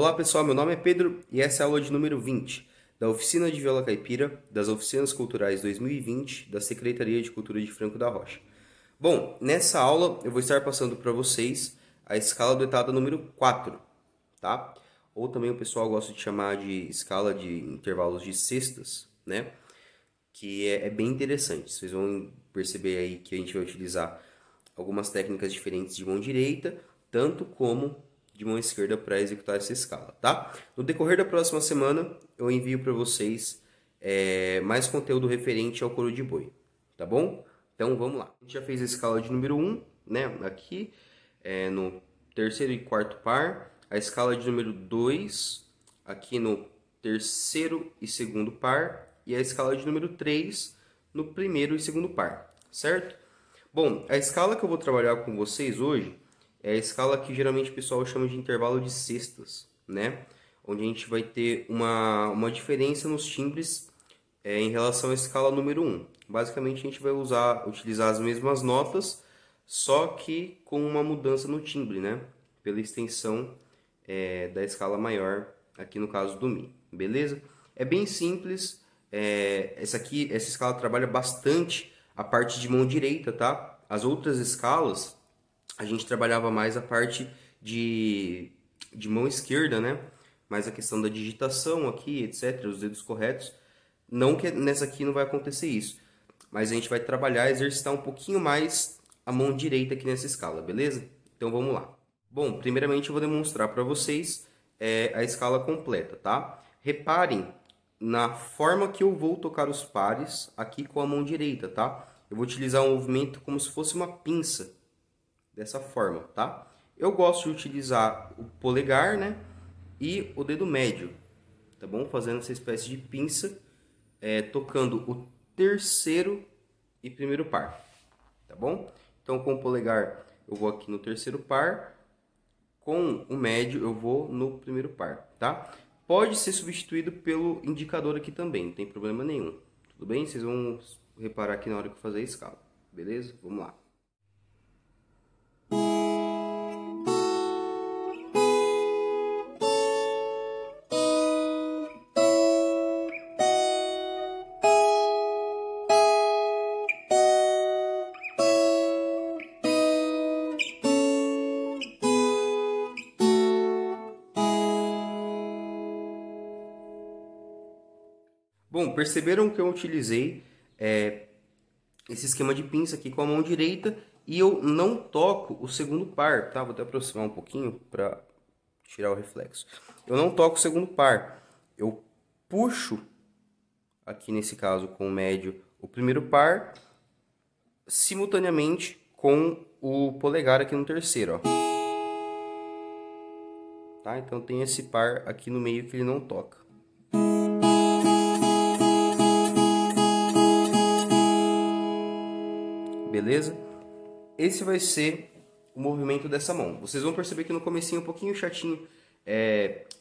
Olá pessoal, meu nome é Pedro e essa é a aula de número 20 da Oficina de Viola Caipira das Oficinas Culturais 2020 da Secretaria de Cultura de Franco da Rocha. Bom, nessa aula eu vou estar passando para vocês a escala dotada número 4, tá? Ou também o pessoal gosta de chamar de escala de intervalos de sextas, né? Que é bem interessante. Vocês vão perceber aí que a gente vai utilizar algumas técnicas diferentes de mão direita, tanto como de mão esquerda para executar essa escala, tá? No decorrer da próxima semana, eu envio para vocês mais conteúdo referente ao couro de boi, tá bom? Então, vamos lá. A gente já fez a escala de número 1, né? Aqui, no terceiro e quarto par. A escala de número 2, aqui no terceiro e segundo par. E a escala de número 3, no primeiro e segundo par, certo? Bom, a escala que eu vou trabalhar com vocês hoje é a escala que geralmente o pessoal chama de intervalo de sextas, né? Onde a gente vai ter uma diferença nos timbres em relação à escala número 1. Basicamente, a gente vai utilizar as mesmas notas, só que com uma mudança no timbre, né? Pela extensão da escala maior, aqui no caso do Mi, beleza? É bem simples. Essa escala trabalha bastante a parte de mão direita, tá? As outras escalas, a gente trabalhava mais a parte de mão esquerda, né? Mais a questão da digitação aqui, etc., os dedos corretos. Não que nessa aqui não vai acontecer isso, mas a gente vai trabalhar, exercitar um pouquinho mais a mão direita aqui nessa escala, beleza? Então vamos lá. Bom, primeiramente eu vou demonstrar para vocês a escala completa, tá? Reparem na forma que eu vou tocar os pares aqui com a mão direita, tá? Eu vou utilizar um movimento como se fosse uma pinça, dessa forma, tá? Eu gosto de utilizar o polegar, né? E o dedo médio, tá bom? Fazendo essa espécie de pinça, tocando o terceiro e primeiro par, tá bom? Então, com o polegar eu vou aqui no terceiro par, com o médio eu vou no primeiro par, tá? Pode ser substituído pelo indicador aqui também, não tem problema nenhum. Tudo bem? Vocês vão reparar aqui na hora que eu fazer a escala, beleza? Vamos lá. Bom, perceberam que eu utilizei esse esquema de pinça aqui com a mão direita e eu não toco o segundo par, tá? Vou até aproximar um pouquinho para tirar o reflexo. Eu não toco o segundo par, eu puxo aqui nesse caso com o médio o primeiro par simultaneamente com o polegar aqui no terceiro, ó. Tá? Então tem esse par aqui no meio que ele não toca. Beleza? Esse vai ser o movimento dessa mão. Vocês vão perceber que no comecinho é um pouquinho chatinho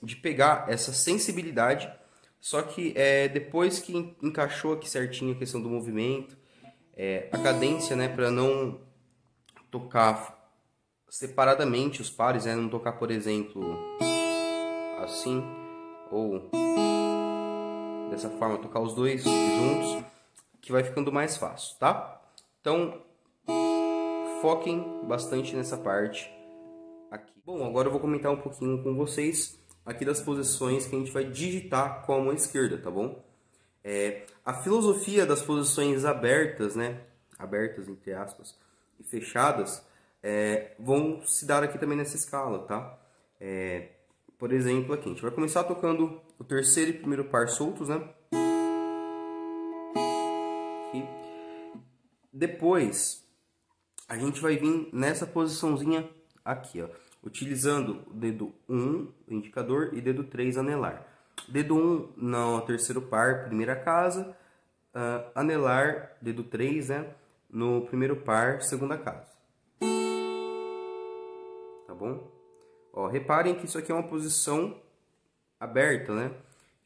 de pegar essa sensibilidade, só que depois que encaixou aqui certinho a questão do movimento, a cadência, né, para não tocar separadamente os pares, né, não tocar, por exemplo, assim, ou dessa forma, tocar os dois juntos, que vai ficando mais fácil, tá? Então, foquem bastante nessa parte aqui. Bom, agora eu vou comentar um pouquinho com vocês aqui das posições que a gente vai digitar com a mão esquerda, tá bom? A filosofia das posições abertas, né? Abertas, entre aspas, e fechadas, vão se dar aqui também nessa escala, tá? Por exemplo, aqui, a gente vai começar tocando o terceiro e primeiro par soltos, né? Aqui. Depois, a gente vai vir nessa posiçãozinha aqui, ó, utilizando o dedo 1, o indicador, e dedo 3, anelar. Dedo 1 no terceiro par, primeira casa, anelar, dedo 3, né, no primeiro par, segunda casa. Tá bom? Ó, reparem que isso aqui é uma posição aberta, né?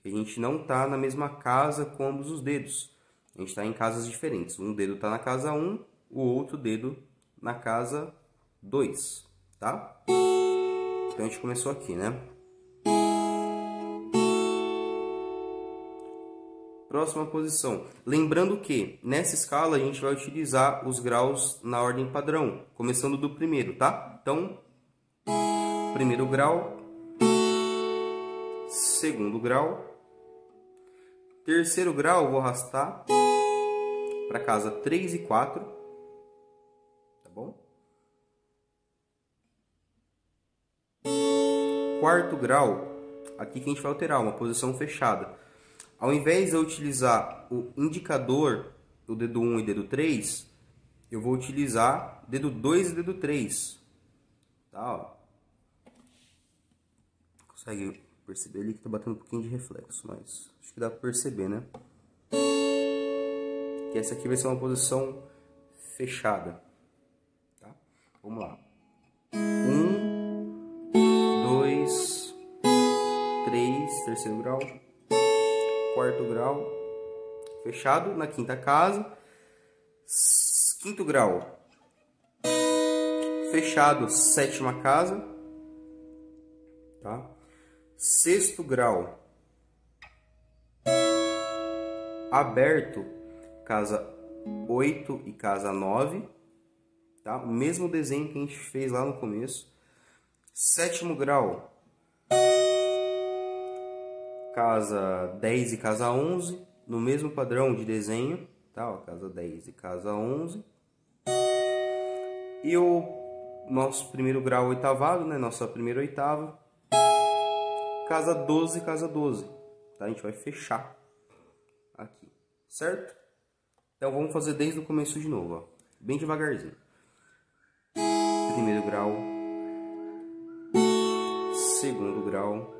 A gente não tá na mesma casa com ambos os dedos. A gente está em casas diferentes. Um dedo está na casa 1, o outro dedo na casa 2, tá? Então a gente começou aqui, né? Próxima posição. Lembrando que nessa escala a gente vai utilizar os graus na ordem padrão, começando do primeiro, tá? Então, primeiro grau, segundo grau, terceiro grau, vou arrastar para casa 3 e 4, tá bom? Quarto grau, aqui que a gente vai alterar, uma posição fechada. Ao invés de eu utilizar o indicador, o dedo 1 e dedo 3, eu vou utilizar dedo 2 e dedo 3. Tá, ó. Consegue perceber ali que tá batendo um pouquinho de reflexo, mas acho que dá para perceber, né? Que essa aqui vai ser uma posição fechada. Tá? Vamos lá. 1, 2, 3, terceiro grau. Quarto grau, fechado na quinta casa. Quinto grau, fechado, sétima casa, tá? Sexto grau, aberto, casa 8 e casa 9, tá? O mesmo desenho que a gente fez lá no começo. Sétimo grau, casa 10 e casa 11, no mesmo padrão de desenho, tá? Ó, casa 10 e casa 11. E o nosso primeiro grau oitavado, né? Nossa primeira oitava, casa 12 e casa 12, tá? A gente vai fechar aqui, certo? Então vamos fazer desde o começo de novo, ó, bem devagarzinho. Primeiro grau, segundo grau,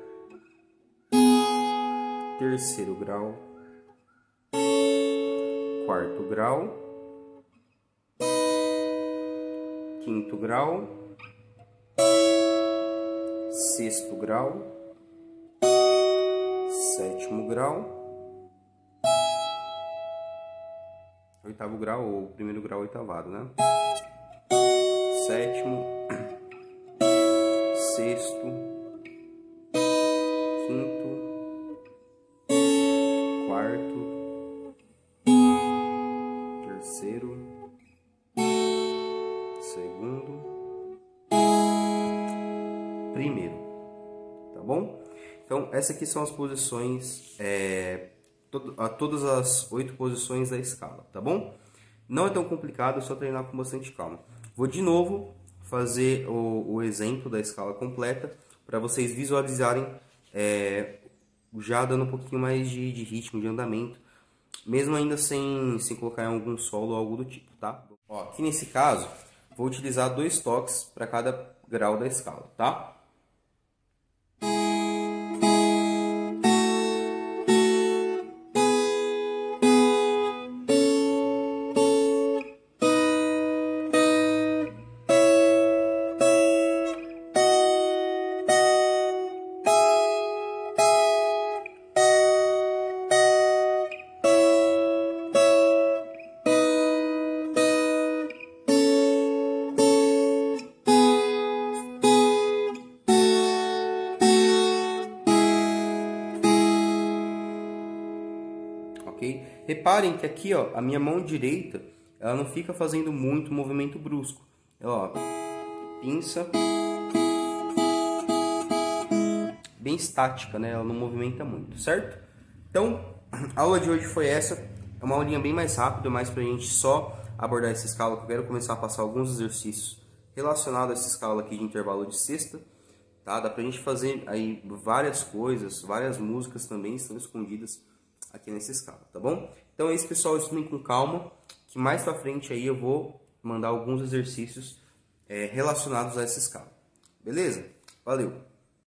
terceiro grau, quarto grau, quinto grau, sexto grau, sétimo grau, oitavo grau ou primeiro grau oitavado, né? Sétimo, sexto, quinto, quarto, terceiro, segundo, primeiro, tá bom? Então, essas aqui são as posições, todas as 8 posições da escala, tá bom? Não é tão complicado, é só treinar com bastante calma. Vou de novo fazer o exemplo da escala completa para vocês visualizarem, já dando um pouquinho mais de ritmo, de andamento, mesmo ainda sem colocar em algum solo ou algo do tipo, tá? Ó, aqui nesse caso, vou utilizar 2 toques para cada grau da escala, tá? Ok? Reparem que aqui, ó, a minha mão direita, ela não fica fazendo muito movimento brusco. Ela, ó, pinça, bem estática, né? Ela não movimenta muito, certo? Então, a aula de hoje foi essa. É uma aulinha bem mais rápida, mais pra gente só abordar essa escala, que eu quero começar a passar alguns exercícios relacionados a essa escala aqui de intervalo de sexta. Tá? Dá pra gente fazer aí várias coisas, várias músicas também estão escondidas aqui nessa escala, tá bom? Então é isso, pessoal, estudem com calma, que mais pra frente aí eu vou mandar alguns exercícios relacionados a essa escala. Beleza? Valeu!